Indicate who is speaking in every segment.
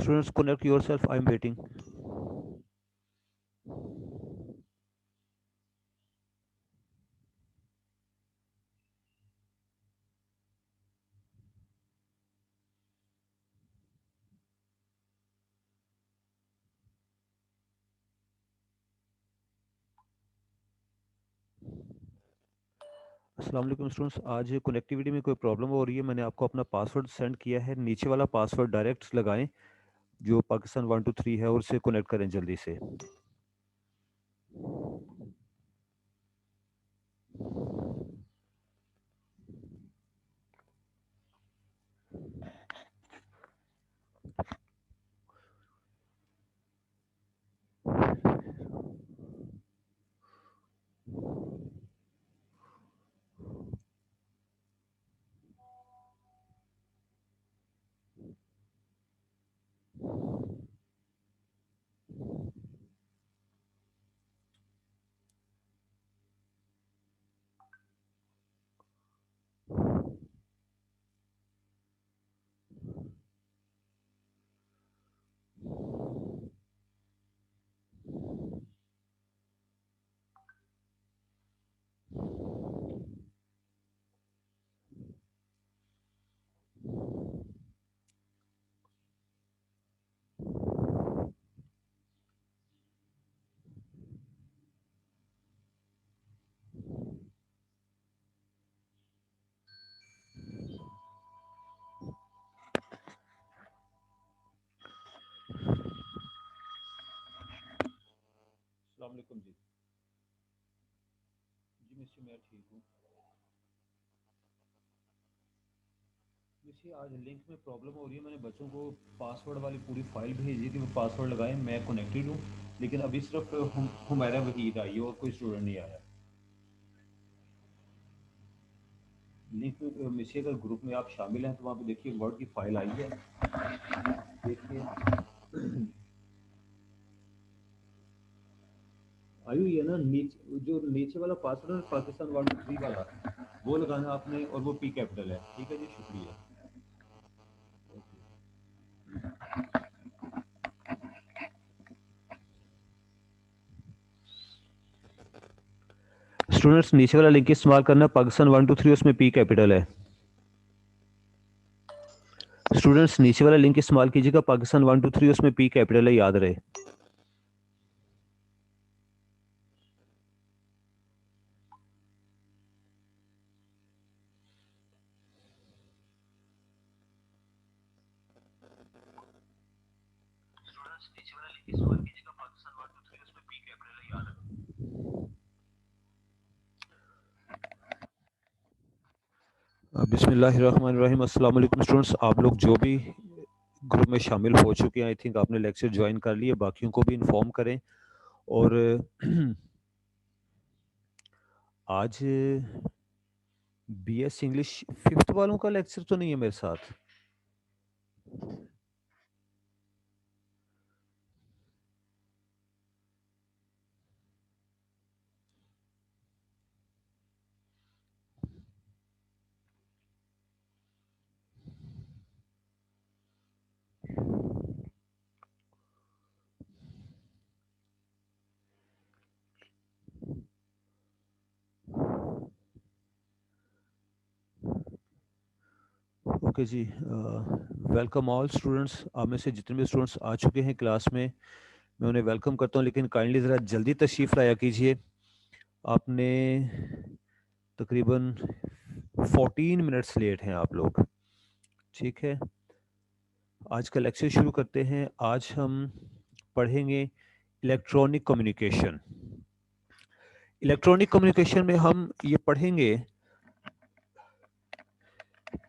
Speaker 1: Students, connect yourself. I'm waiting. अस्सलाम वालेकुम students, आज कनेक्टिविटी में कोई प्रॉब्लम हो रही है। मैंने आपको अपना पासवर्ड सेंड किया है, नीचे वाला पासवर्ड डायरेक्ट लगाएं जो पाकिस्तान 123 है और उसे कनेक्ट करें जल्दी से। अस्सलाम वालेकुम जी। जी मिस्टर, मैं ठीक हूँ। मिस्टर, आज लिंक में प्रॉब्लम हो रही है। मैंने बच्चों को पासवर्ड वाली पूरी फाइल भेजी थी, वो पासवर्ड लगाएं, मैं कनेक्टेड हूँ, लेकिन अभी सिर्फ हुमैरा वहीद आई है और कोई स्टूडेंट नहीं आया। लिंक मिस्टर, अगर ग्रुप में आप शामिल हैं तो वहाँ पे देखिए वर्ड की फाइल आई है, देखिए आई हुई है ना। नीचे जो नीचे वाला पासवर्ड है पाकिस्तान 123 वाला, वो लगाना आपने, और वो पी कैपिटल है। ठीक है जी, शुक्रिया। स्टूडेंट्स, नीचे वाला लिंक इस्तेमाल करना, पाकिस्तान 123, उसमें पी कैपिटल है। स्टूडेंट्स, नीचे वाला लिंक इस्तेमाल कीजिएगा, पाकिस्तान 123, उसमें पी कैपिटल है, याद रहे। बिस्मिल्लाहिर्रहमानिर्रहीम। अस्सलाम वालेकुम स्टूडेंट्स, आप लोग जो भी ग्रुप में शामिल हो चुके हैं, आई थिंक आपने लेक्चर ज्वाइन कर लिए, बाकियों को भी इन्फॉर्म करें। और आज बीएस इंग्लिश फिफ्थ वालों का लेक्चर तो नहीं है मेरे साथ। ओके जी, वेलकम ऑल स्टूडेंट्स। आप में से जितने भी स्टूडेंट्स आ चुके हैं क्लास में, मैं उन्हें वेलकम करता हूं, लेकिन काइंडली ज़रा जल्दी तशरीफ़ लाया कीजिए। आपने तकरीबन 14 मिनट्स लेट हैं आप लोग। ठीक है, आज का लेक्चर शुरू करते हैं। आज हम पढ़ेंगे इलेक्ट्रॉनिक कम्युनिकेशन। इलेक्ट्रॉनिक कम्युनिकेशन में हम ये पढ़ेंगे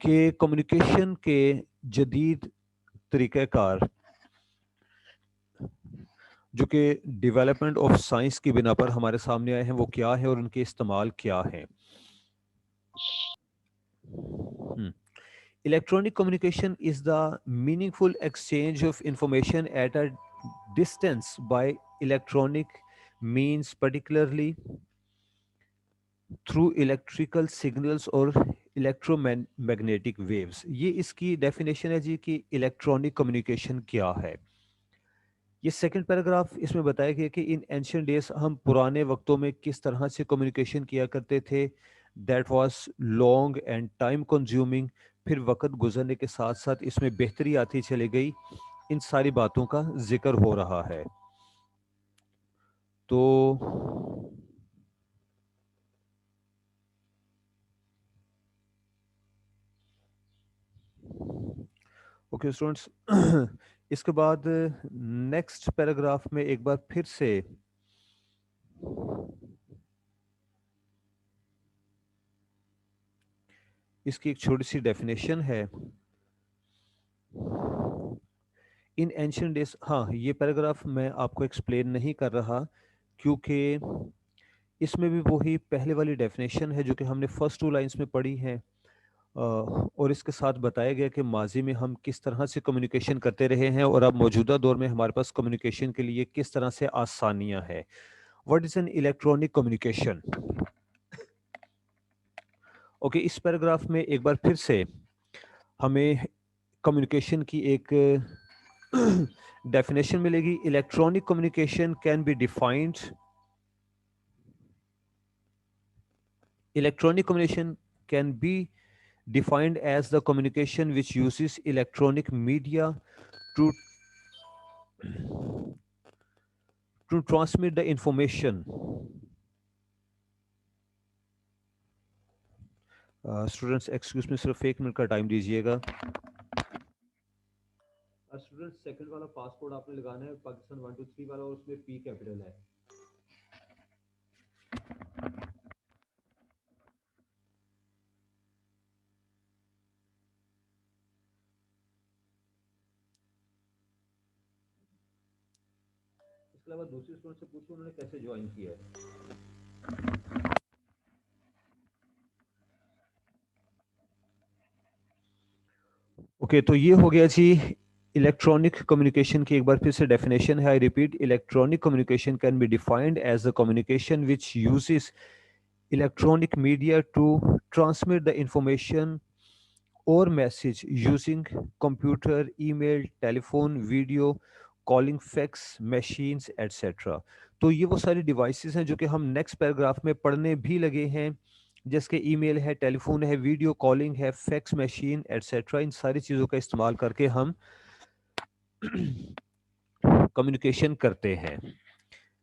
Speaker 1: कि कम्युनिकेशन के जदीद तरीक़ाकार जो कि डेवलपमेंट ऑफ साइंस की बिना पर हमारे सामने आए हैं, वो क्या है और उनके इस्तेमाल क्या हैं। Electronic communication is the meaningful exchange of information at a distance by electronic means, particularly through electrical signals or electromagnetic waves, ये इसकी डेफिनेशन है जी कि इलेक्ट्रॉनिक कम्युनिकेशन क्या है। ये सेकंड पैराग्राफ इसमें बताया गया कि इन एंशियंट डेज, हम पुराने वक्तों में किस तरह से कम्युनिकेशन किया करते थे, that was long and time consuming. फिर वक्त गुजरने के साथ साथ इसमें बेहतरी आती चली गई। इन सारी बातों का जिक्र हो रहा है। तो ओके स्टूडेंट्स, इसके बाद नेक्स्ट पैराग्राफ में एक बार फिर से इसकी एक छोटी सी डेफिनेशन है। इन एंशियंट डेज, हाँ ये पैराग्राफ मैं आपको एक्सप्लेन नहीं कर रहा, क्योंकि इसमें भी वही पहले वाली डेफिनेशन है जो कि हमने फर्स्ट टू लाइंस में पढ़ी है। और इसके साथ बताया गया कि माजी में हम किस तरह से कम्युनिकेशन करते रहे हैं और अब मौजूदा दौर में हमारे पास कम्युनिकेशन के लिए किस तरह से आसानियां हैं। What is an electronic communication? Okay, इस पैराग्राफ में एक बार फिर से हमें कम्युनिकेशन की एक डेफिनेशन मिलेगी। Electronic communication can be defined, electronic communication can be defined as the communication which uses electronic media to transmit the information. Students excuse me, सिर्फ एक मिनट का टाइम दीजिएगा। स्टूडेंट्स, सेकंड वाला पासपोर्ट आपने लगाना है, पाकिस्तान 123 वाला, और उसमें पी कैपिटल है। इसके अलावा दूसरे स्टूडेंट से पूछो उन्होंने कैसे ज्वाइन किया है। ओके, तो ये हो गया जी इलेक्ट्रॉनिक कम्युनिकेशन की एक बार फिर से डेफिनेशन है। I repeat, electronic communication can be defined as the communication which uses electronic media to transmit the information or message using computer, email, telephone, video, calling, fax machines etcetera. तो ये वो सारी devices हैं जो कि हम next paragraph में पढ़ने भी लगे हैं, जैसे ईमेल है, टेलीफोन है, वीडियो कॉलिंग है, फैक्स मशीन एटसेट्रा। इन सारी चीज़ों का इस्तेमाल करके हम कम्युनिकेशन करते हैं।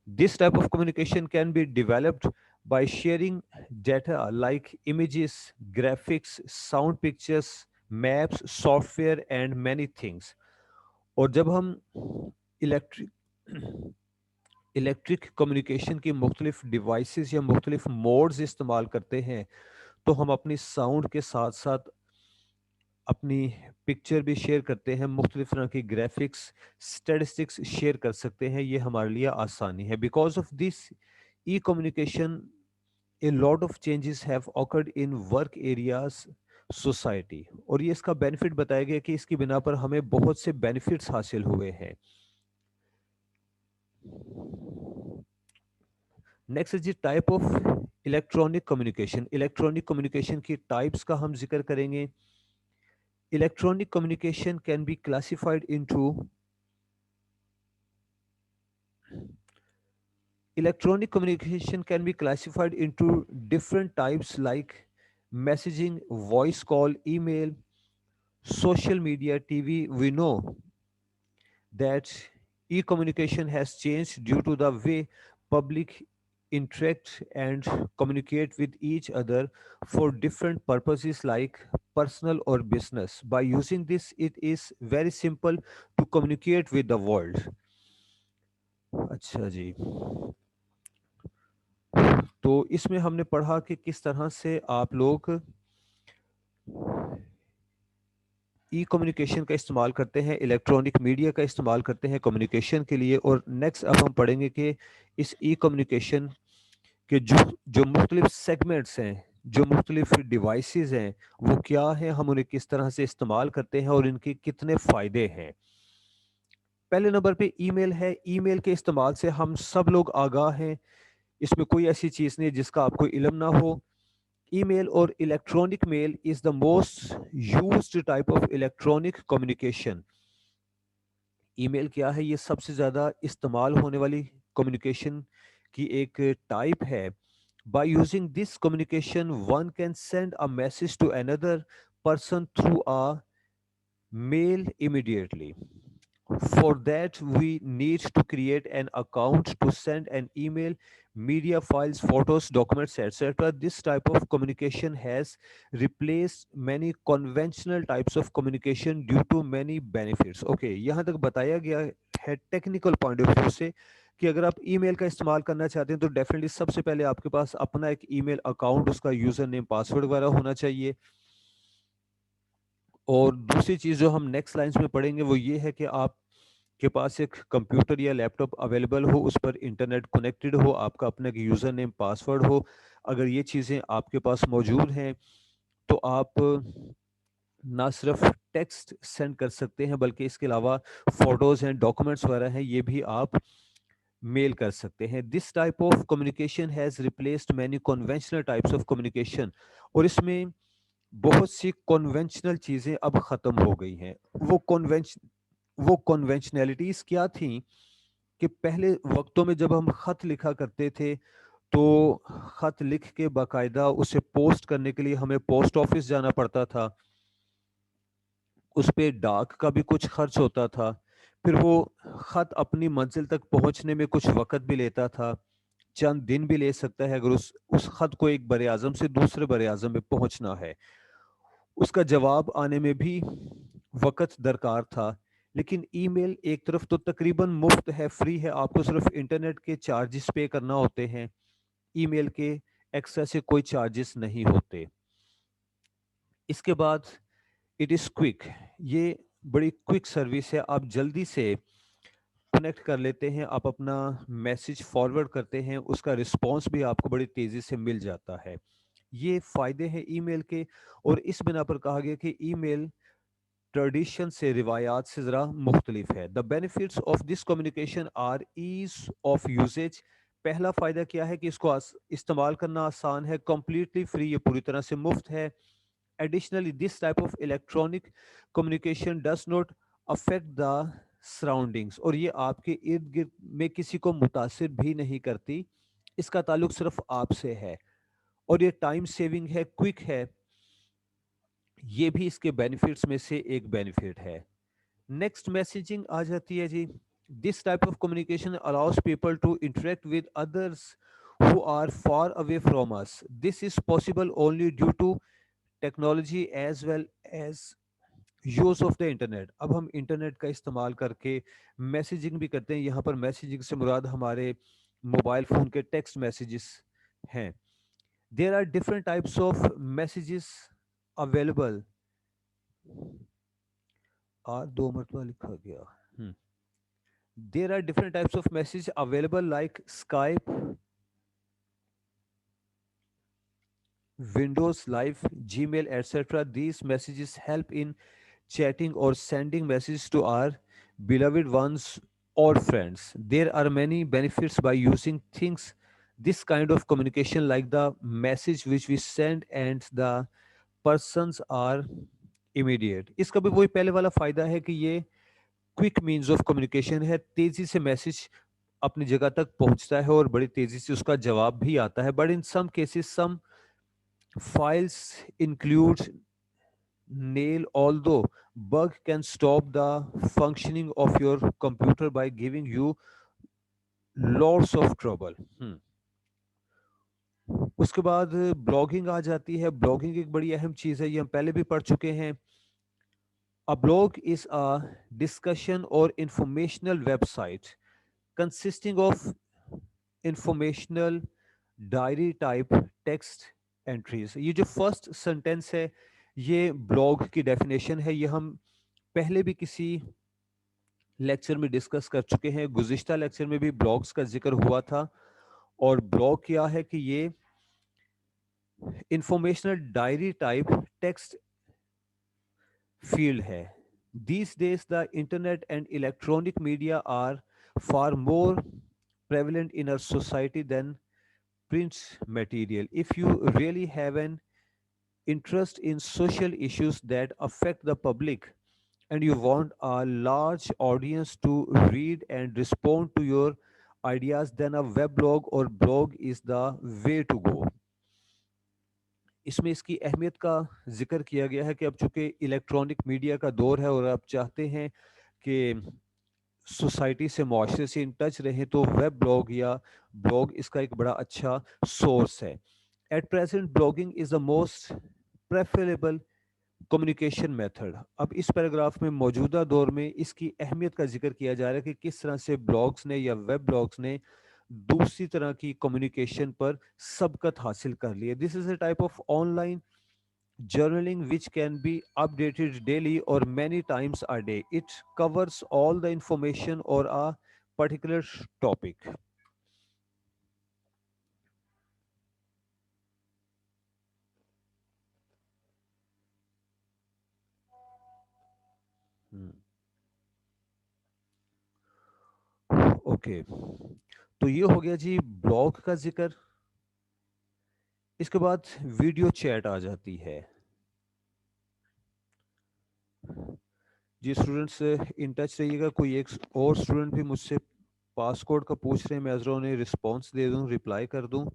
Speaker 1: This type of communication can be developed by sharing data like images, graphics, sound pictures, maps, software and many things. और जब हम इलेक्ट्रिक इलेक्ट्रिक कम्युनिकेशन की मुख्तलिफ डिवाइसेस या मुख्तलिफ मोड्स इस्तेमाल करते हैं, तो हम अपनी साउंड के साथ साथ अपनी पिक्चर भी शेयर करते हैं, मुख्तलिफ तरह की ग्राफिक्स, स्टेटिस्टिक्स शेयर कर सकते हैं। ये हमारे लिए आसानी है। Because of this E communication, a lot of changes have occurred in work areas society. और ये इसका बेनिफिट बताया गया कि इसकी बिना पर हमें बहुत से बेनिफिट्स हासिल हुए हैं। Next is type of electronic communication. Electronic communication की टाइप्स का हम जिक्र करेंगे। Electronic communication can be classified into Electronic communication can be classified into different types like messaging, voice call, email, social media, TV. We know that e-communication has changed due to the way public interact and communicate with each other for different purposes like personal or business. By using this, it is very simple to communicate with the world. अच्छा जी, तो इसमें हमने पढ़ा कि किस तरह से आप लोग ई कम्युनिकेशन का इस्तेमाल करते हैं, इलेक्ट्रॉनिक मीडिया का इस्तेमाल करते हैं कम्युनिकेशन के लिए। और नेक्स्ट अब हम पढ़ेंगे कि इस ई कम्युनिकेशन के जो जो मुख्तलिफ सेगमेंट्स हैं, जो मुख्तलिफ डिवाइसेस हैं, वो क्या हैं, हम उन्हें किस तरह से इस्तेमाल करते हैं और इनके कितने फ़ायदे हैं। पहले नंबर पे ईमेल है। ईमेल के इस्तेमाल से हम सब लोग आगाह हैं, इसमें कोई ऐसी चीज़ नहीं जिसका आपको इल्म ना हो। ईमेल और electronic mail is the most used type of electronic communication. Email क्या है? ये सबसे ज़्यादा इस्तेमाल होने वाली कम्युनिकेशन की एक टाइप है। By using this communication one can send a message to another person through a mail immediately. For that, we need to create an account to send an email, media files, photos, documents, etc. This type of communication has replaced many conventional types of communication due to many benefits. Okay, यहाँ तक बताया गया है technical point of view से कि अगर आप email का इस्तेमाल करना चाहते हैं तो डेफिनेटली सबसे पहले आपके पास अपना एक ईमेल अकाउंट, उसका यूजर नेम, पासवर्ड वगैरह होना चाहिए। और दूसरी चीज़ जो हम नेक्स्ट लाइन्स में पढ़ेंगे वो ये है कि आपके पास एक कंप्यूटर या लैपटॉप अवेलेबल हो, उस पर इंटरनेट कनेक्टेड हो, आपका अपना एक यूज़र नेम पासवर्ड हो। अगर ये चीज़ें आपके पास मौजूद हैं तो आप ना सिर्फ टेक्स्ट सेंड कर सकते हैं बल्कि इसके अलावा फोटोज़ हैं, डॉक्यूमेंट्स वगैरह हैं, ये भी आप मेल कर सकते हैं। This type of communication has replaced many conventional types of communication. और इसमें बहुत सी कन्वेंशनल चीज़ें अब ख़त्म हो गई हैं। वो कन्वेंशनैलिटीज़ क्या थी कि पहले वक्तों में जब हम ख़त लिखा करते थे तो ख़त लिख के बाकायदा उसे पोस्ट करने के लिए हमें पोस्ट ऑफिस जाना पड़ता था। उस पे डाक का भी कुछ खर्च होता था। फिर वो ख़त अपनी मंजिल तक पहुंचने में कुछ वक़्त भी लेता था। चंद दिन भी ले सकता है अगर उस ख़त को एक बरे आज़म से दूसरे बरे आज़म में पहुंचना है। उसका जवाब आने में भी वक़्त दरकार था। लेकिन ईमेल एक तरफ तो तकरीबन मुफ्त है, फ्री है, आपको सिर्फ इंटरनेट के चार्जेस पे करना होते हैं। ईमेल के एक्स्ट्रा से कोई चार्जेस नहीं होते। इसके बाद इट इज़ क्विक। ये बड़ी क्विक सर्विस है, आप जल्दी से कनेक्ट कर लेते हैं, आप अपना मैसेज फॉरवर्ड करते हैं, उसका रिस्पॉन्स भी आपको बड़ी तेज़ी से मिल जाता है। ये फ़ायदे हैं ईमेल के। और इस बिना पर कहा गया कि ईमेल ट्रेडिशन से, रिवायात से ज़रा मुख्तलिफ है। The benefits of this communication are ease of usage. पहला फ़ायदा क्या है कि इसको इस्तेमाल करना आसान है, कम्प्लीटली फ्री, ये पूरी तरह से मुफ्त है। Additionally this type of electronic communication does not affect the surroundings. और ये आपके इर्द गिर्द में किसी को मुतासिर भी नहीं करती, इसका ताल्लुक सिर्फ आपसे है। और ये टाइम सेविंग है, क्विक है, ये भी इसके बेनिफिट्स में से एक बेनिफिट है। नेक्स्ट मैसेजिंग आ जाती है जी। This type of communication allows people to interact with others who are far away from us. This is possible only due to technology as well as use of the internet. अब हम internet का इस्तेमाल करके messaging भी करते हैं। यहाँ पर मैसेजिंग से मुराद हमारे मोबाइल फ़ोन के टेक्स्ट मैसेजेस हैं। There are different types of messages available. और दो मरतबा लिखा गया। There are different types of message available like Skype, Windows Live, Gmail, etc. These messages help in chatting or sending messages to our beloved ones or friends. There are many benefits by using things this kind of communication, like the message which we send and the persons are immediate. इसका भी वही पहले वाला फायदा है कि ये quick means of communication है, तेजी से मैसेज अपनी जगह तक पहुंचता है और बड़ी तेजी से उसका जवाब भी आता है। But in some cases some files include nail, although bug can stop the functioning of your computer by giving you lots of trouble। उसके बाद ब्लॉगिंग आ जाती है। ब्लॉगिंग एक बड़ी अहम चीज़ है, ये हम पहले भी पढ़ चुके हैं। A blog is a discussion or informational website consisting of informational diary type text entries. ये जो फर्स्ट सेंटेंस है ये ब्लॉग की डेफिनेशन है। ये हम पहले भी किसी लेक्चर में डिस्कस कर चुके हैं। गुज़िश्ता लेक्चर में भी ब्लॉग्स का जिक्र हुआ था। और ब्लॉग क्या है कि ये informational diary type text field है। These days, the internet and electronic media are far more prevalent in our society than print material. If you really have an interest in social issues that affect the public and you want a large audience to read and respond to your ideas, then a web blog or blog is the way to go. इसमें इसकी अहमियत का जिक्र किया गया है कि अब चूंकि इलेक्ट्रॉनिक मीडिया का दौर है और आप चाहते हैं कि सोसाइटी से मुआशरे से इन टच रहें, तो वेब ब्लॉग या ब्लॉग इसका एक बड़ा अच्छा सोर्स है. At present blogging is the most preferable communication method. अब इस पैराग्राफ में मौजूदा दौर में इसकी अहमियत का जिक्र किया जा रहा है कि किस तरह से ब्लॉग्स ने या वेब ब्लॉग्स ने दूसरी तरह की कम्युनिकेशन पर सबकत हासिल कर ली है. This is a type of online journaling which can be updated daily or many times a day. It covers all the information or a particular topic. Okay, तो ये हो गया जी ब्लॉग का जिक्र. इसके बाद वीडियो चैट आ जाती है. जी स्टूडेंट्स इन टच रहिएगा. कोई एक और स्टूडेंट भी मुझसे पासकोड का पूछ रहे हैं, मैं जरा उन्हें रिस्पॉन्स दे दूं, रिप्लाई कर दूं.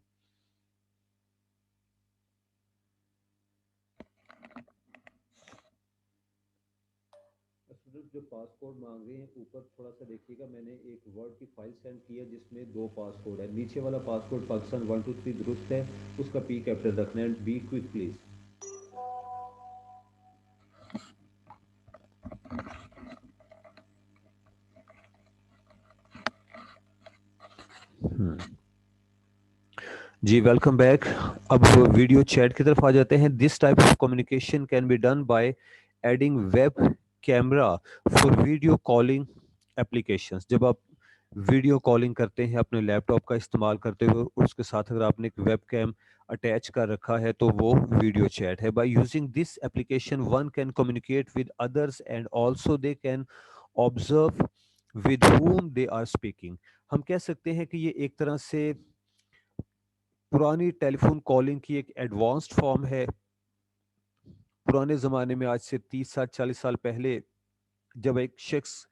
Speaker 1: स्टूडेंट जो पासकोड मांग रहे हैं ऊपर थोड़ा सा देखिएगा, मैंने एक वर्ड की फाइल सेंड की है जिसमें दो पासकोड है. नीचे वाला पासकोड पाकिस्तान 123 दुरुस्त है, उसका पी कैपिटल रखना है. Be quick please. जी वेलकम बैक. अब वीडियो चैट की तरफ आ जाते हैं. This type of communication can be done by adding web camera for video calling applications. जब आप वीडियो कॉलिंग करते हैं अपने लैपटॉप का इस्तेमाल करते हुए, उसके साथ अगर आपने एक वेब कैम अटैच कर रखा है तो वो वीडियो चैट है. By using this application one can communicate with others and also they can observe with whom they are speaking. हम कह सकते हैं कि ये एक तरह से पुरानी टेलीफोन कॉलिंग की एक एडवांस्ड फॉर्म है. पुराने ज़माने में, आज से 30 साल 40 साल पहले, जब एक शख्स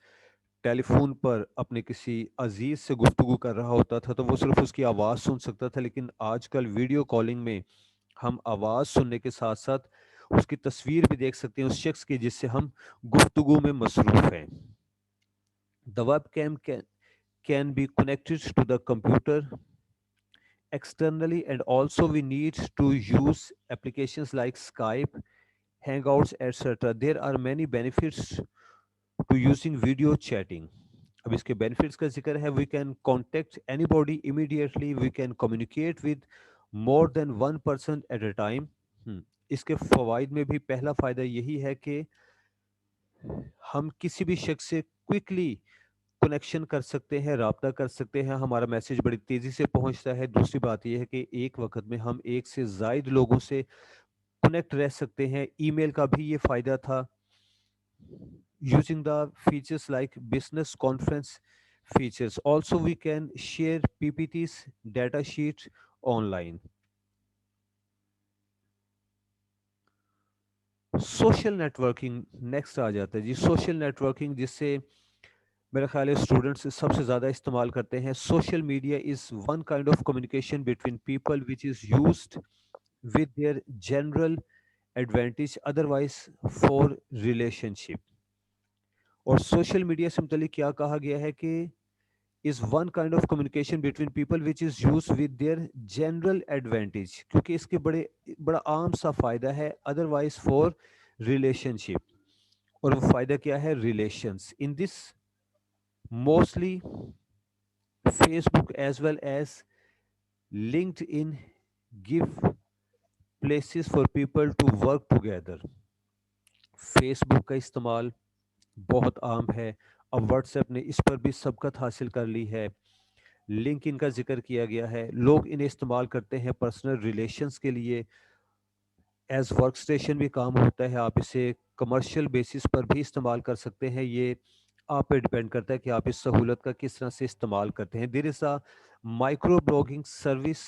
Speaker 1: टेलीफोन पर अपने किसी अजीज से गुफ्तगू कर रहा होता था तो वो सिर्फ उसकी आवाज़ सुन सकता था. लेकिन आजकल वीडियो कॉलिंग में हम आवाज़ सुनने के साथ साथ उसकी तस्वीर भी देख सकते हैं उस शख्स की जिससे हम गुफ्तगू में मसरूफ हैं. The webcam can be connected to the computer externally, and also we need to use applications like Skype, Hangouts, etc. There are many benefits to using video chatting. अब इसके benefits का जिक्र है. We can contact anybody immediately. We can communicate with more than one person at a time. इसके फवाइद में भी पहला फ़ायदा यही है कि हम किसी भी शख्स से क्विकली कनेक्शन कर सकते हैं, राब्ता कर सकते हैं, हमारा मैसेज बड़ी तेज़ी से पहुंचता है. दूसरी बात यह है कि एक वक्त में हम एक से ज़ायद लोगों से कनेक्ट रह सकते हैं. ईमेल का भी ये फ़ायदा था. Using the features like business conference features, also we can share PPTs, data sheet online. Social networking next आ जाता है जी. सोशल नेटवर्किंग जिससे मेरा ख्याल है स्टूडेंट्स सबसे ज़्यादा इस्तेमाल करते हैं. Social media is one kind of communication between people which is used with their general advantage otherwise for relationship. और सोशल मीडिया से मुतलिक क्या कहा गया है कि is one kind of communication between people which is used with their general advantage, क्योंकि इसके बड़ा आम सा फायदा है otherwise for relationship. और वो फायदा क्या है? relations. In this mostly Facebook as well as LinkedIn give places for people to work together. Facebook का इस्तेमाल बहुत आम है. अब व्हाट्सएप ने इस पर भी सबकत हासिल कर ली है. लिंक इनका जिक्र किया गया है. लोग इन्हें इस्तेमाल करते हैं पर्सनल रिलेशंस के लिए. एज वर्क स्टेशन भी काम होता है. आप इसे कमर्शियल बेसिस पर भी इस्तेमाल कर सकते हैं. ये आप पे डिपेंड करता है कि आप इस सहूलत का किस तरह से इस्तेमाल करते हैं. There is a microblogging service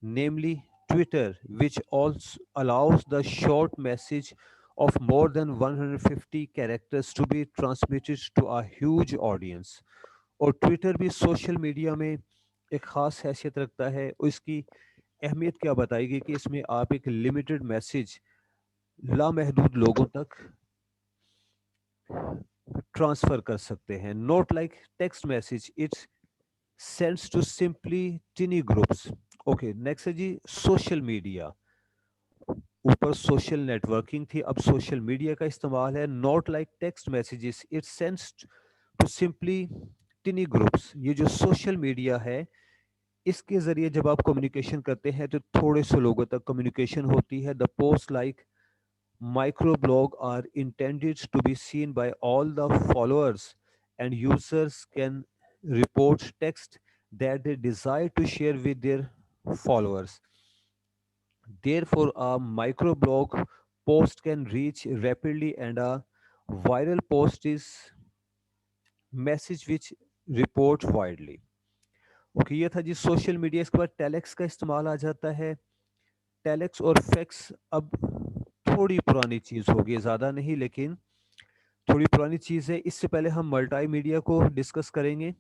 Speaker 1: namely Twitter, which also allows the short message of more than 150 characters to be transmitted to a huge audience. और ट्विटर भी सोशल मीडिया में एक ख़ास हैसियत रखता है और इसकी अहमियत क्या बताएगी कि इसमें आप एक लिमिटेड मैसेज लामहदूद लोगों तक ट्रांसफ़र कर सकते हैं. Not like text message, it's sends to simply tiny groups. Okay, next है जी सोशल मीडिया. ऊपर सोशल नेटवर्किंग थी, अब सोशल मीडिया का इस्तेमाल है. Not like text messages, it sends to simply tiny groups. ये जो सोशल मीडिया है, इसके जरिए जब आप कम्युनिकेशन करते हैं तो थोड़े से लोगों तक कम्युनिकेशन होती है. The post like microblog are intended to be seen by all the followers, and users can report text that they desire to share with their followers. Therefore, a microblog post can reach rapidly, and a viral post is message which report widely. Okay, ये था जी social media. इसके बाद telex का इस्तेमाल आ जाता है. Telex और fax अब थोड़ी पुरानी चीज़ होगी, ज़्यादा नहीं लेकिन थोड़ी पुरानी चीज़ है. इससे पहले हम मल्टी मीडिया को डिस्कस करेंगे.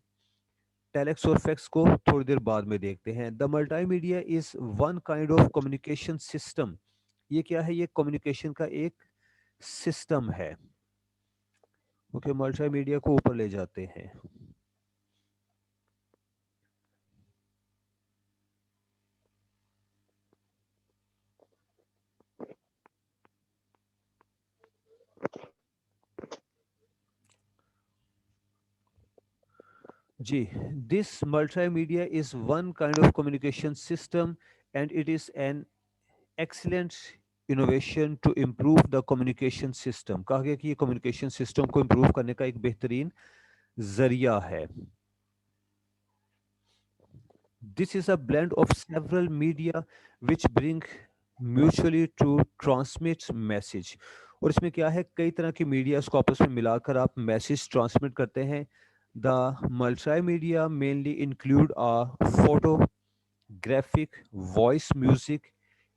Speaker 1: टेलेक्स और फैक्स को थोड़ी देर बाद में देखते हैं. The multi media is one kind of communication system. ये क्या है? ये कम्युनिकेशन का एक सिस्टम है. ओके, मल्टी मीडिया को ऊपर ले जाते हैं. जी, this multimedia is one kind of communication system, and it is an excellent innovation to improve the communication system. कहा गया कि ये communication system को improve करने का एक बेहतरीन जरिया है. This is a blend of several media which bring mutually to transmit message. और इसमें क्या है, कई तरह की मीडिया को आपस में मिलाकर आप मैसेज ट्रांसमिट करते हैं. The multimedia mainly include a photo, graphic, voice, music,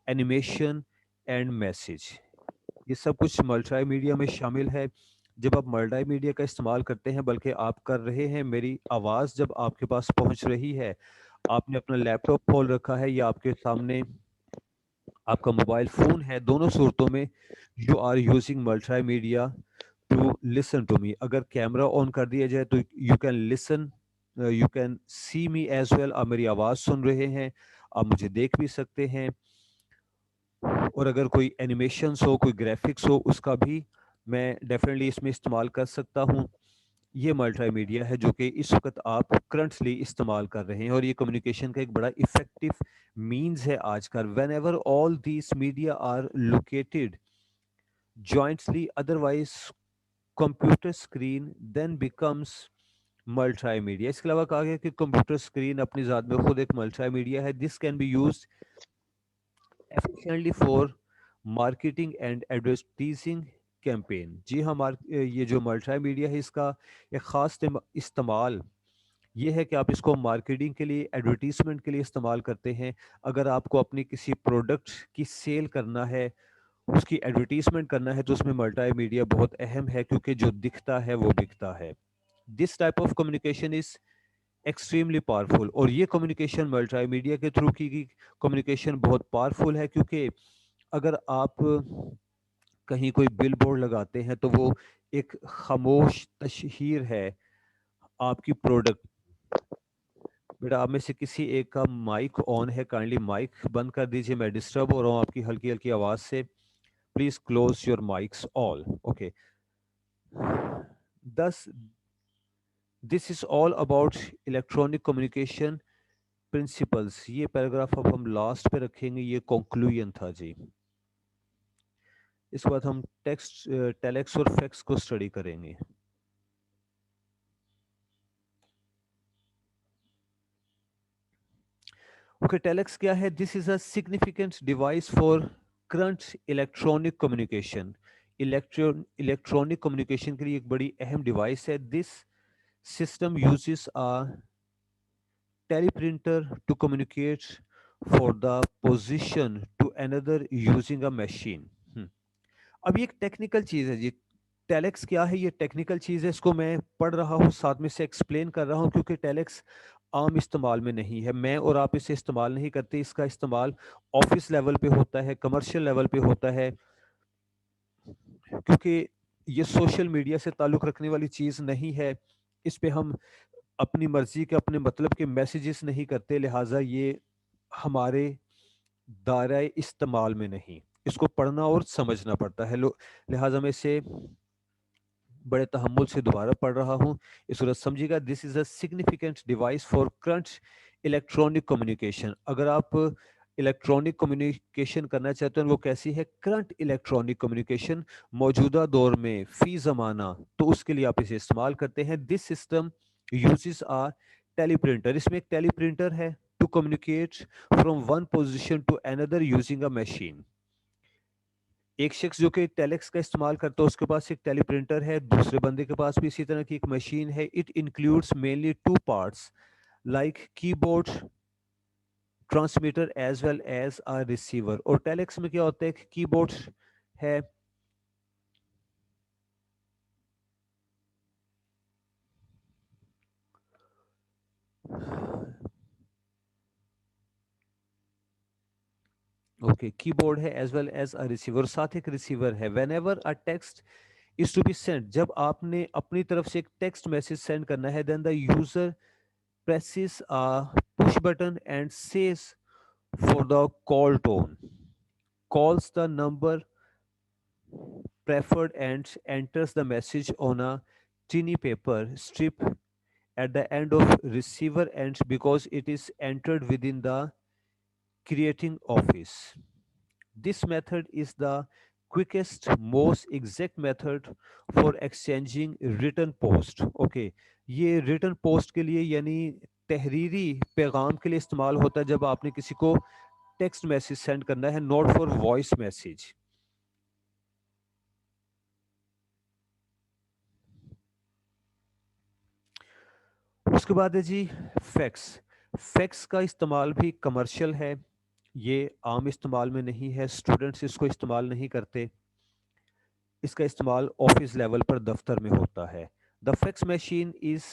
Speaker 1: animation and message. ये सब कुछ मल्टीमीडिया में शामिल है. जब आप मल्टीमीडिया का इस्तेमाल करते हैं, बल्कि आप कर रहे हैं, मेरी आवाज़ जब आपके पास पहुंच रही है, आपने अपना लैपटॉप खोल रखा है या आपके सामने आपका मोबाइल फ़ोन है, दोनों सूरतों में you are using multimedia to listen to me. अगर कैमरा ऑन कर दिया जाए तो you can listen, you can see me as well. आप मेरी आवाज़ सुन रहे हैं, आप मुझे देख भी सकते हैं. और अगर कोई एनिमेशंस हो, कोई ग्राफिक्स हो, उसका भी मैं डेफिनेटली इसमें इस्तेमाल कर सकता हूँ. ये मल्टीमीडिया है जो कि इस वक्त आप करंटली इस्तेमाल कर रहे हैं, और ये कम्युनिकेशन का एक बड़ा इफेक्टिव मींस है आजकल. Whenever all these media are located jointly, otherwise computer screen then becomes multimedia. इसके अलावा कहा गया कि कंप्यूटर स्क्रीन अपनी ज़ात में खुद एक मल्टीमीडिया है. This can be used efficiently for marketing and advertising campaign. जी हाँ, ये जो मल्टी मीडिया है, इसका एक ख़ास इस्तेमाल ये है कि आप इसको मार्केटिंग के लिए, एडवर्टीजमेंट के लिए इस्तेमाल करते हैं. अगर आपको अपनी किसी प्रोडक्ट की सेल करना है, उसकी एडवर्टीजमेंट करना है, तो उसमें मल्टी मीडिया बहुत अहम है, क्योंकि जो दिखता है वो बिकता है. This type of communication is extremely powerful. और ये कम्युनिकेशन मल्टीमीडिया के थ्रू की कम्युनिकेशन बहुत पावरफुल है, क्योंकि अगर आप कहीं कोई बिल बोर्ड लगाते हैं तो वो एक खामोश तशहीर है आपकी प्रोडक्ट. बेटा, आप में से किसी एक का माइक ऑन है, काइंडली माइक बंद कर दीजिए. मैं डिस्टर्ब हो रहा हूँ आपकी हल्की हल्की आवाज़ से. Please close your mics all. Okay, this this is all about electronic communication principles. ये पैराग्राफ अब हम लास्ट पे रखेंगे, ये कंक्लूजन था जी. इसके बाद हम टेक्स्ट, टेलेक्स और फैक्स को स्टडी करेंगे. ओके, टेलेक्स क्या है? This is a significant device for current electronic communication. Electronic communication के लिए एक बड़ी अहम डिवाइस है. This system uses a teleprinter to communicate for the position to another using a machine. अब ये एक टेक्निकल चीज है जी। टेलेक्स क्या है? ये टेक्निकल चीज है, इसको मैं पढ़ रहा हूँ, साथ में से एक्सप्लेन कर रहा हूँ, क्योंकि टेलेक्स आम इस्तेमाल में नहीं है, मैं और आप इसे इस्तेमाल नहीं करते। इसका इस्तेमाल ऑफिस लेवल पे होता है, कमर्शियल लेवल पे होता है, क्योंकि ये सोशल मीडिया से ताल्लुक रखने वाली चीज नहीं है। इस पे हम अपनी मर्जी के, अपने मतलब के मैसेजेस नहीं करते, लिहाजा ये हमारे दायरे इस्तेमाल में नहीं। इसको पढ़ना और समझना पड़ता है, लिहाजा मैं इसे बड़े तहम्मुल से दोबारा पढ़ रहा हूँ। इस सूरत समझिएगा, this is a significant device for current electronic communication. अगर आप इलेक्ट्रॉनिक कम्युनिकेशन करना चाहते हैं, वो कैसी है? करंट इलेक्ट्रॉनिक कम्युनिकेशन, मौजूदा दौर में, फी ज़माना, तो उसके लिए आप इसे इस्तेमाल करते हैं। This system uses a teleprinter, इसमें एक टेलीप्रिंटर है, to communicate from one position to another using a machine. एक शख्स जो कि टेलेक्स का इस्तेमाल करता है, उसके पास एक टेलीप्रिंटर है, दूसरे बंदे के पास भी इसी तरह की एक मशीन है। It includes mainly two parts like keyboard, transmitter as well as a receiver. और टेलेक्स में क्या होता है? कीबोर्ड है, ओके, कीबोर्ड है as well as a receiver, साथ एक रिसीवर है। Whenever a text is to be send, जब आपने अपनी तरफ से एक टेक्स्ट मैसेज सेंड करना है, then the user presses a push button and says for the call tone, calls the number preferred and enters the message on a tiny paper strip at the end of receiver end, because it is entered within the creating office. This method is the quickest, most exact method for exchanging written post. Okay, ये written post के लिए यानी तहरीरी पैगाम के लिए इस्तेमाल होता है, जब आपने किसी को टेक्स्ट मैसेज सेंड करना है, नॉट फॉर वॉइस मैसेज। उसके बाद है जी फैक्स। फैक्स का इस्तेमाल भी कमर्शियल है, ये आम इस्तेमाल में नहीं है, स्टूडेंट्स इसको इस्तेमाल नहीं करते। इसका इस्तेमाल ऑफिस लेवल पर, दफ्तर में होता है। The fax machine is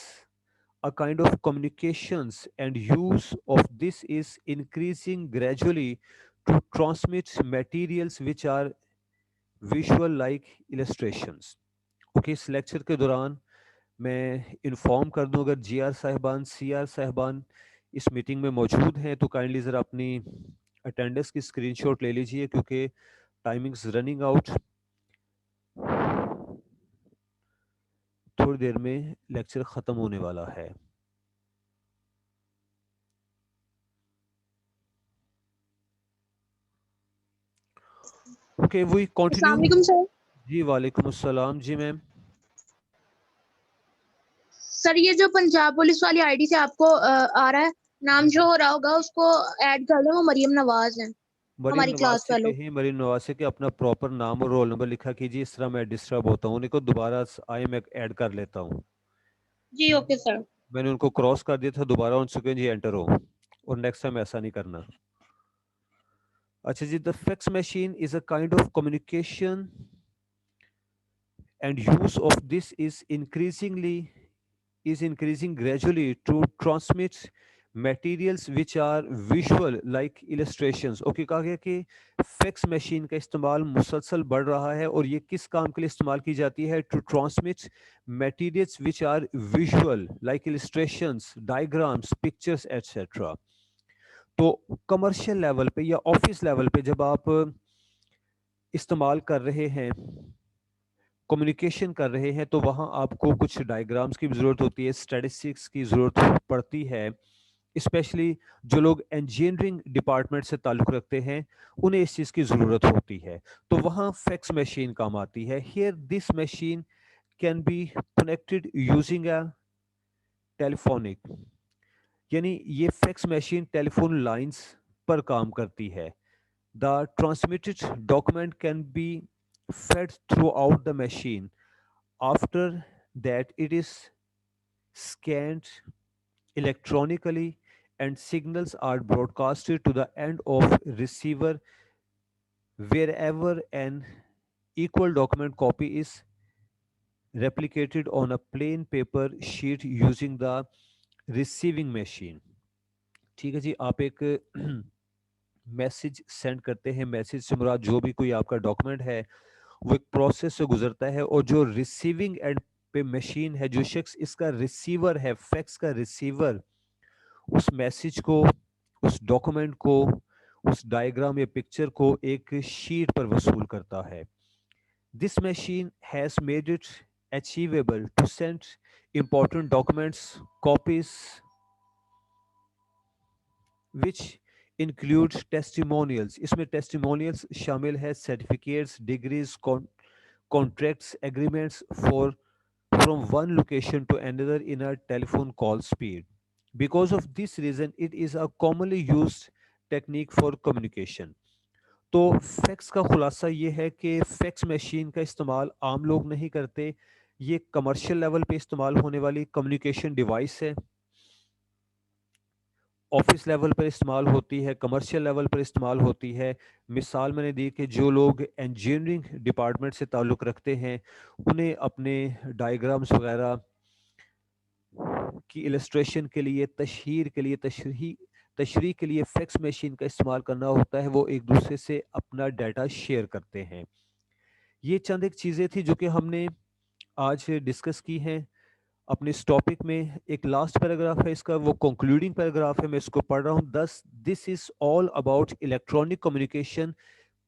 Speaker 1: a kind of communications, and use of this is increasing gradually to transmit materials which are visual like illustrations. Okay, इस लेक्चर के दौरान मैं इन्फॉर्म कर दूं, अगर जी आर साहिबान, सी आर साहिबान इस मीटिंग में मौजूद हैं, तो काइंडली ज़रा अपनी अटेंडेंस की स्क्रीनशॉट ले लीजिए, क्योंकि टाइमिंग्स रनिंग आउट, थोड़ी देर में लेक्चर ख़त्म होने वाला है। ओके, वी
Speaker 2: अस्सलाम
Speaker 1: कंटिन्यू।
Speaker 2: वालेकुम सर।
Speaker 1: जी वालेकुम अस्सलाम जी मैम।
Speaker 2: सर ये जो पंजाब पुलिस वाली आईडी से आपको आ रहा है, नाम
Speaker 1: जी
Speaker 2: जो
Speaker 1: जी,
Speaker 2: हो रहा होगा उसको ऐड कर लो, वो मरियम नवाज है,
Speaker 1: मरीम
Speaker 2: हमारी
Speaker 1: नवाज
Speaker 2: क्लास
Speaker 1: से
Speaker 2: फेलो।
Speaker 1: कहें, मरीम नवाज से कि अपना प्रॉपर नाम और रोल नंबर लिखा कीजिए, इस तरह मैं डिस्टर्ब होता हूँ, उनको दोबारा आए मैं ऐड कर लेता हूँ।
Speaker 2: जी ओके सर।
Speaker 1: मैंने उनको क्रॉस कर दिया था, दोबारा उनसे कहें जी एंटर हो, और नेक्स्ट टाइम ऐसा नहीं करना। अच्छा जी, the fax machine is a kind of communication and use of this is increasing gradually to transmit materials which are visual like illustrations. Okay, कहा गया कि फैक्स मशीन का इस्तेमाल मुसलसल बढ़ रहा है, और ये किस काम के लिए इस्तेमाल की जाती है? To transmit materials which are visual like illustrations, diagrams, pictures etcetera. तो कमर्शियल लेवल पे या ऑफिस लेवल पे जब आप इस्तेमाल कर रहे हैं, कम्युनिकेशन कर रहे हैं, तो वहाँ आपको कुछ डायग्राम्स की भी ज़रूरत होती है, स्टैटिस्टिक्स की ज़रूरत पड़ती है। स्पेशली जो लोग इंजीनियरिंग डिपार्टमेंट से ताल्लुक़ रखते हैं, उन्हें इस चीज़ की ज़रूरत होती है, तो वहाँ फैक्स मशीन काम आती है। Here this machine can be connected using a telephonic, यानी ये फैक्स मशीन टेलीफोन लाइंस पर काम करती है। The transmitted document can be fed throughout the machine. After that, it is scanned electronically and signals are broadcasted to the end of receiver wherever an equal document copy is replicated on a plain paper sheet using the receiving machine. ठीक है जी, आप एक message send करते हैं, message से मुराद जो भी कोई आपका डॉक्यूमेंट है वो एक प्रोसेस से गुजरता है, और जो रिसीविंग एंड पे मशीन है, जो शख्स इसका रिसीवर है, फैक्स का रिसीवर, उस मैसेज को, उस डॉक्यूमेंट को, उस डायग्राम या पिक्चर को एक शीट पर वसूल करता है. This machine has made it achievable to send important documents copies which include testimonials. इसमें टेस्टिमोनियल्स शामिल है, certificates, degrees, contracts, agreements for from one location to another in a telephone call speed. Because of this reason, it is a commonly used technique for communication. तो fax का खुलासा ये है कि fax machine का इस्तेमाल आम लोग नहीं करते, ये कमर्शियल लेवल पे इस्तेमाल होने वाली कम्युनिकेशन डिवाइस है. ऑफिस लेवल पर इस्तेमाल होती है, कमर्शियल लेवल पर इस्तेमाल होती है. मिसाल मैंने दी कि जो लोग इंजीनियरिंग डिपार्टमेंट से ताल्लुक़ रखते हैं, उन्हें अपने डायग्राम्स वगैरह की इलस्ट्रेशन के लिए, तशहीर के लिए, तशरीह के लिए फैक्स मशीन का इस्तेमाल करना होता है. वो एक दूसरे से अपना डाटा शेयर करते हैं. ये चंद एक चीज़ें थी जो कि हमने आज डिस्कस की हैं अपने इस टॉपिक में. एक लास्ट पैराग्राफ है इसका, वो कंक्लूडिंग पैराग्राफ है, मैं इसको पढ़ रहा हूँ. दस this is all about electronic communication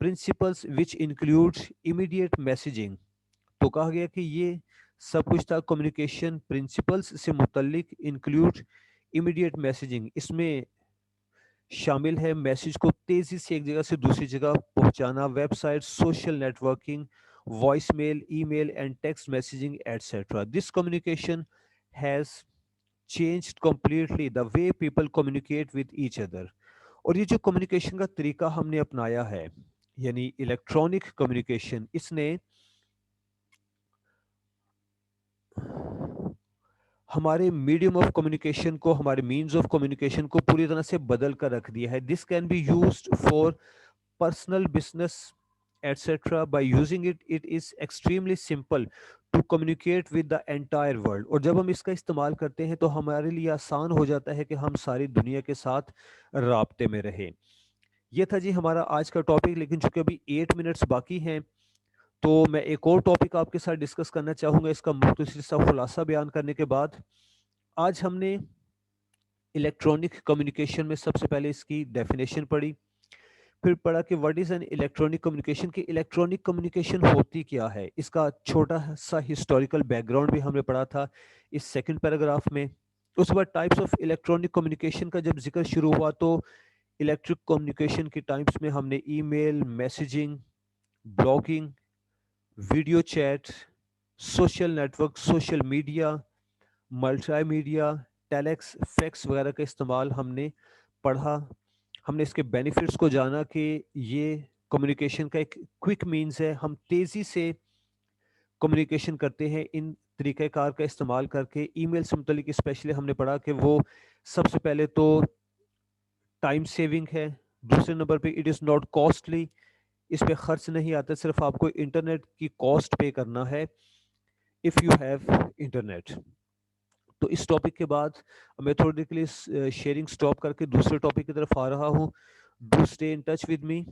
Speaker 1: principles which include immediate messaging. तो कहा गया कि ये सब कुछ था कम्युनिकेशन प्रिंसिपल्स से मुतल्लिक, इंक्लूड इमीडिएट मैसेजिंग. इसमें शामिल है मैसेज को तेजी से एक जगह से दूसरी जगह पहुंचाना, website, social networking, voice mail, email and text messaging etcetera. This communication has changed completely the way people communicate with each other. और ये जो कम्युनिकेशन का तरीका हमने अपनाया है, यानी इलेक्ट्रॉनिक कम्युनिकेशन, इसने हमारे मीडियम ऑफ कम्युनिकेशन को, हमारे मीन्स ऑफ कम्युनिकेशन को पूरी तरह से बदल कर रख दिया है. This can be used for personal business etcetera. By using it, it is extremely simple to communicate with the entire world. और जब हम इसका इस्तेमाल करते हैं तो हमारे लिए आसान हो जाता है कि हम सारी दुनिया के साथ राब्ते में रहें. ये था जी हमारा आज का टॉपिक, लेकिन चूंकि अभी 8 मिनट्स बाकी हैं तो मैं एक और टॉपिक आपके साथ डिस्कस करना चाहूँगा इसका मुख्तसर सा खुलासा बयान करने के बाद. आज हमने इलेक्ट्रॉनिक कम्युनिकेशन में सबसे पहले इसकी डेफिनेशन पढ़ी, फिर पढ़ा कि what is an electronic communication, की इलेक्ट्रॉनिक कम्युनिकेशन होती क्या है. इसका छोटा सा हिस्टोरिकल बैकग्राउंड भी हमने पढ़ा था इस सेकंड पैराग्राफ में. उसके बाद टाइप्स ऑफ इलेक्ट्रॉनिक कम्युनिकेशन का जब जिक्र शुरू हुआ तो इलेक्ट्रिक कम्युनिकेशन की टाइप्स में हमने email, messaging, blogging, video chat, social network, social media, multimedia, telex, fax वगैरह का इस्तेमाल हमने पढ़ा. हमने इसके बेनिफिट्स को जाना कि ये कम्युनिकेशन का एक क्विक मींस है, हम तेज़ी से कम्युनिकेशन करते हैं इन तरीक़ाकार का इस्तेमाल करके. ईमेल से मुतलिक स्पेशली हमने पढ़ा कि वो सबसे पहले तो टाइम सेविंग है, दूसरे नंबर पे इट इज़ नॉट कॉस्टली, इस पे खर्च नहीं आता, सिर्फ आपको इंटरनेट की कॉस्ट पे करना है इफ़ यू हैव इंटरनेट. तो इस टॉपिक के बाद मैं थोड़ी देर के लिए शेयरिंग स्टॉप करके दूसरे टॉपिक की तरफ आ रहा हूँ. Do stay in touch with me.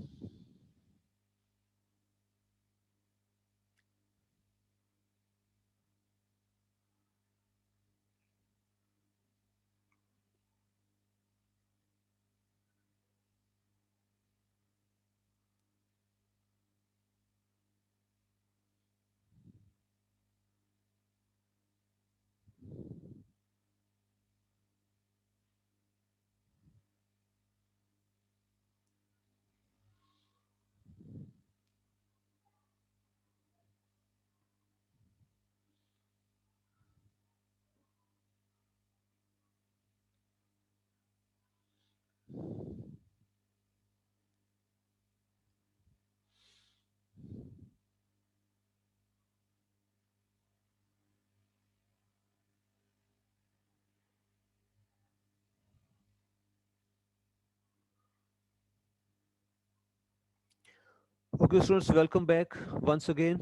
Speaker 1: Okay students, welcome back once again.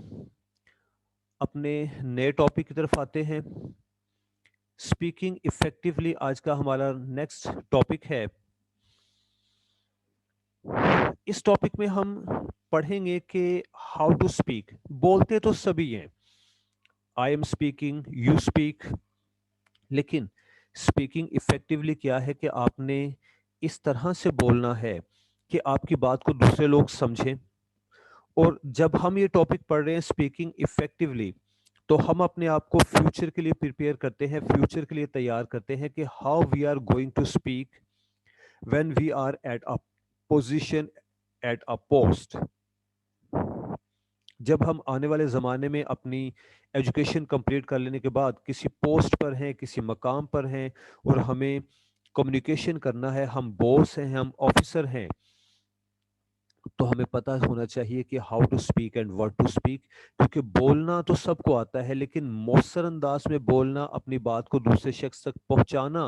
Speaker 1: अपने नए टॉपिक की तरफ आते हैं। स्पीकिंग इफेक्टिवली आज का हमारा नेक्स्ट टॉपिक है। इस टॉपिक में हम पढ़ेंगे कि हाउ टू स्पीक। बोलते तो सभी हैं, I am speaking, you speak, लेकिन स्पीकिंग इफेक्टिवली क्या है कि आपने इस तरह से बोलना है कि आपकी बात को दूसरे लोग समझें। और जब हम ये टॉपिक पढ़ रहे हैं स्पीकिंग इफेक्टिवली, तो हम अपने आप को फ्यूचर के लिए प्रिपेयर करते हैं, फ्यूचर के लिए तैयार करते हैं कि how we are going to speak when we are at a position, at a post. जब हम आने वाले ज़माने में अपनी एजुकेशन कंप्लीट कर लेने के बाद किसी पोस्ट पर हैं, किसी मकाम पर हैं, और हमें कम्युनिकेशन करना है, हम बॉस हैं, हम ऑफिसर हैं, तो हमें पता होना चाहिए कि how to speak and what to speak. क्योंकि बोलना तो सबको आता है, लेकिन मौसर अंदाज में बोलना, अपनी बात को दूसरे शख्स तक पहुंचाना,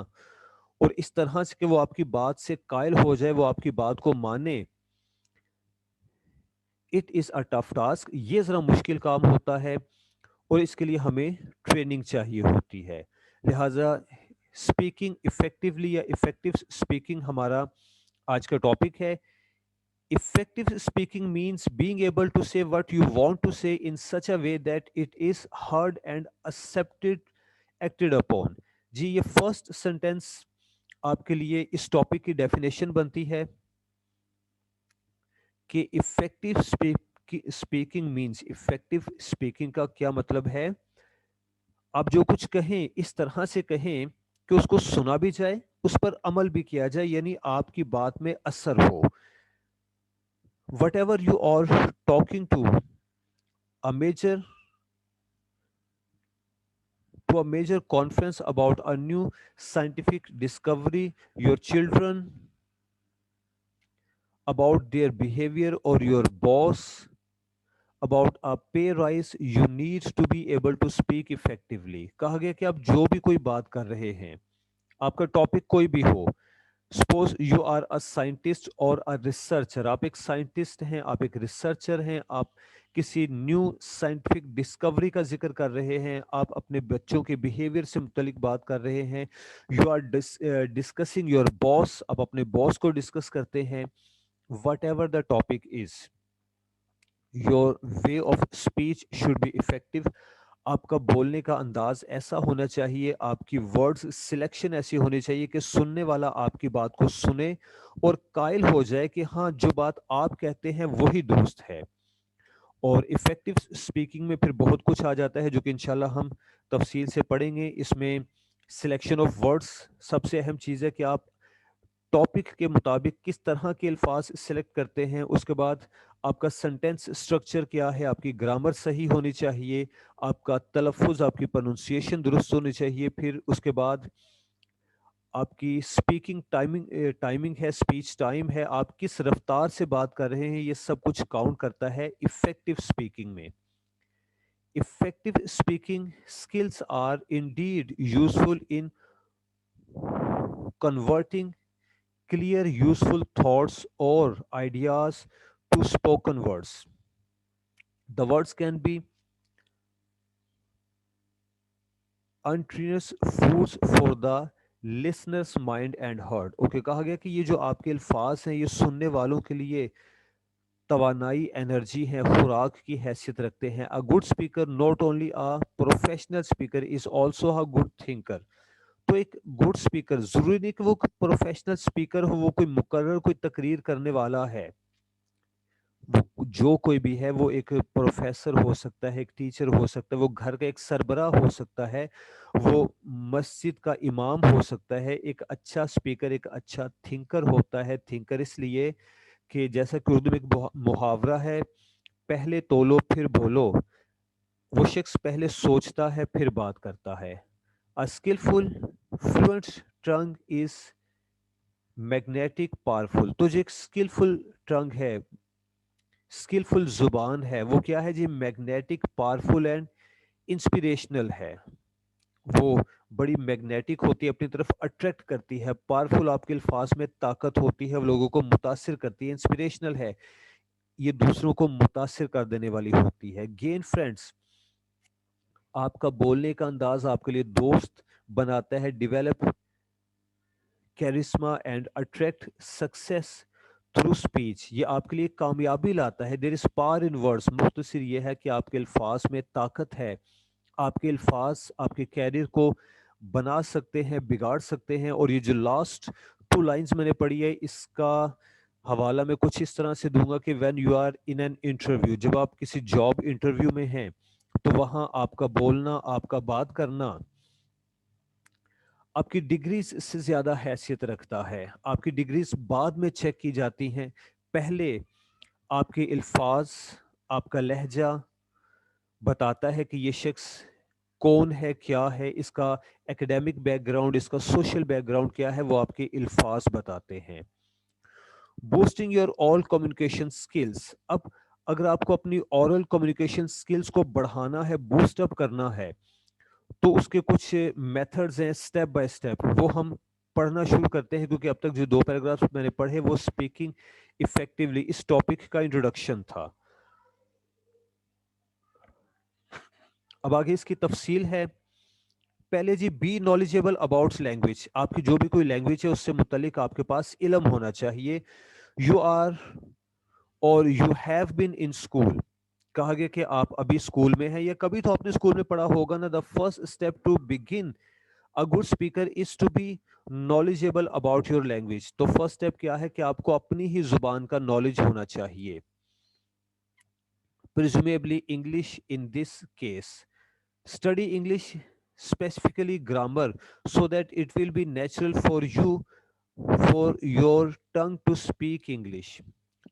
Speaker 1: और इस तरह से कि वो आपकी बात से कायल हो जाए, वो आपकी बात को माने, it is a tough task. ये ज़रा मुश्किल काम होता है, और इसके लिए हमें ट्रेनिंग चाहिए होती है। लिहाजा स्पीकिंग इफेक्टिवली या इफेक्टिव स्पीकिंग हमारा आज का टॉपिक है। Effective speaking means being able to say what you want to say in such a way that it is heard and accepted, acted upon। जी, ये फर्स्ट सेंटेंस आपके लिए इस topic की डेफिनेशन बनती है कि effective speaking means, effective speaking का क्या मतलब है। आप जो कुछ कहें इस तरह से कहें कि उसको सुना भी जाए, उस पर अमल भी किया जाए, यानी आपकी बात में असर हो। Whatever you are talking a major a major conference about a new scientific discovery, your children, about their behavior, or your boss about a pay rise, you need to be able to speak effectively। कहा गया कि आप जो भी कोई बात कर रहे हैं, आपका टॉपिक कोई भी हो, suppose you are a scientist or a researcher, आप एक साइंटिस्ट हैं, आप एक रिसर्चर हैं, आप किसी न्यू साइंटिफिक डिस्कवरी का जिक्र कर रहे हैं, आप अपने बच्चों के बिहेवियर से मुतलिक बात कर रहे हैं, you are discussing your boss, आप अपने बॉस को डिस्कस करते हैं। Whatever the topic is, your way of speech should be effective. आपका बोलने का अंदाज ऐसा होना चाहिए, आपकी वर्ड्स सिलेक्शन ऐसी होनी चाहिए कि सुनने वाला आपकी बात को सुने और कायल हो जाए कि हाँ, जो बात आप कहते हैं वही दुरुस्त है। और इफेक्टिव स्पीकिंग में फिर बहुत कुछ आ जाता है, जो कि इंशाल्लाह हम तफसील से पढ़ेंगे। इसमें सिलेक्शन ऑफ वर्ड्स सबसे अहम चीज़ है कि आप टॉपिक के मुताबिक किस तरह के अल्फाज सेलेक्ट करते हैं। उसके बाद आपका सेंटेंस स्ट्रक्चर क्या है, आपकी ग्रामर सही होनी चाहिए, आपका तलफ़ुज़, आपकी प्रोनाउंसिएशन दुरुस्त होनी चाहिए। फिर उसके बाद आपकी स्पीकिंग टाइमिंग है, स्पीच टाइम है, आप किस रफ्तार से बात कर रहे हैं, ये सब कुछ काउंट करता है इफेक्टिव स्पीकिंग में। Effective speaking skills are indeed useful in converting clear, useful thoughts or ideas to spoken words. The words can be nutritious foods for the listener's mind and heart। Okay, कहा गया कि ये जो आपके अल्फाज हैं, ये सुनने वालों के लिए तवानाई, एनर्जी है, खुराक की हैसियत रखते हैं। अ good speaker, not only a professional speaker, is also a good thinker. तो एक गुड स्पीकर जरूरी नहीं कि वो प्रोफेशनल स्पीकर हो, वो कोई मुकर्रर कोई तकरीर करने वाला है। वो जो कोई भी है, वो एक प्रोफेसर हो सकता है, एक टीचर हो सकता है, वो घर का एक सरबराह हो सकता है, वो मस्जिद का इमाम हो सकता है। एक अच्छा स्पीकर एक अच्छा थिंकर होता है। थिंकर इसलिए कि जैसा कि उर्दू में एक मुहावरा है, पहले तोलो फिर बोलो। वो शख्स पहले सोचता है फिर बात करता है। A skillful fluent tongue is magnetic powerful. तो जो एक स्किलफुल टंग है, स्किलफुल जुबान है, वो क्या है जी? मैग्नेटिक, पावरफुल एंड इंस्पिरेशनल है। वो बड़ी मैग्नेटिक होती है, अपनी तरफ अट्रैक्ट करती है। पावरफुल, आपके अल्फाज में ताकत होती है, वो लोगों को मुतासिर करती है। इंस्पिरेशनल है, ये दूसरों को मुतासिर कर देने वाली होती है। गेन फ्रेंड्स, आपका बोलने का अंदाज आपके लिए दोस्त बनाता है। Develop charisma and attract success through speech, ये आपके लिए कामयाबी लाता है। There is power in words, मुख्तसर ये है कि आपके अल्फाज में ताकत है। आपके अल्फाज आपके कैरियर को बना सकते हैं, बिगाड़ सकते हैं। और ये जो लास्ट टू लाइंस मैंने पढ़ी है, इसका हवाला मैं कुछ इस तरह से दूंगा कि when you are in an interview, जब आप किसी जॉब इंटरव्यू में हैं, तो वहां आपका बोलना, आपका बात करना आपकी डिग्रीज से ज्यादा हैसियत रखता है। आपकी डिग्रीज बाद में चेक की जाती हैं, पहले आपके अल्फाज, आपका लहजा बताता है कि ये शख्स कौन है, क्या है, इसका एकेडमिक बैकग्राउंड, इसका सोशल बैकग्राउंड क्या है, वो आपके अल्फाज बताते हैं। Boosting your all communication skills, अब अगर आपको अपनी ओरल कम्युनिकेशन स्किल्स को बढ़ाना है, बूस्ट अप करना है, तो उसके कुछ मेथड्स हैं, स्टेप बाय स्टेप, वो हम पढ़ना शुरू करते हैं। क्योंकि अब तक जो 2 पैराग्राफ्स मैंने पढ़े वो स्पीकिंग इफेक्टिवली इस टॉपिक का इंट्रोडक्शन था। अब आगे इसकी तफसील है। पहले जी, बी नॉलेजेबल अबाउट लैंग्वेज, आपकी जो भी कोई लैंग्वेज है उससे मुतलिक आपके पास इल्म होना चाहिए। You are or you have been in school, कहा गया कि आप अभी स्कूल में हैं या कभी तो आपने स्कूल में पढ़ा होगा ना। The first step to begin a good speaker is to be knowledgeable about your language, तो फर्स्ट स्टेप क्या है कि आपको अपनी ही जुबान का नॉलेज होना चाहिए। Presumably English in this case, study English, specifically grammar, so that it will be natural for you, for your tongue to speak English।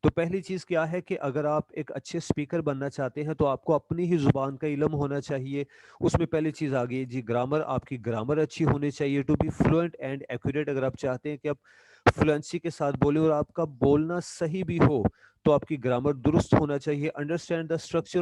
Speaker 1: तो पहली चीज क्या है कि अगर आप एक अच्छे स्पीकर बनना चाहते हैं तो आपको अपनी ही जुबान का इल्म होना चाहिए। उसमें पहली चीज आ गई जी ग्रामर, आपकी ग्रामर अच्छी होनी चाहिए। To be fluent and accurate, अगर आप चाहते हैं कि आप फ्लुएंसी के साथ बोले और आपका बोलना सही भी हो, तो आपकी ग्रामर दुरुस्त होना चाहिए। Understand the structure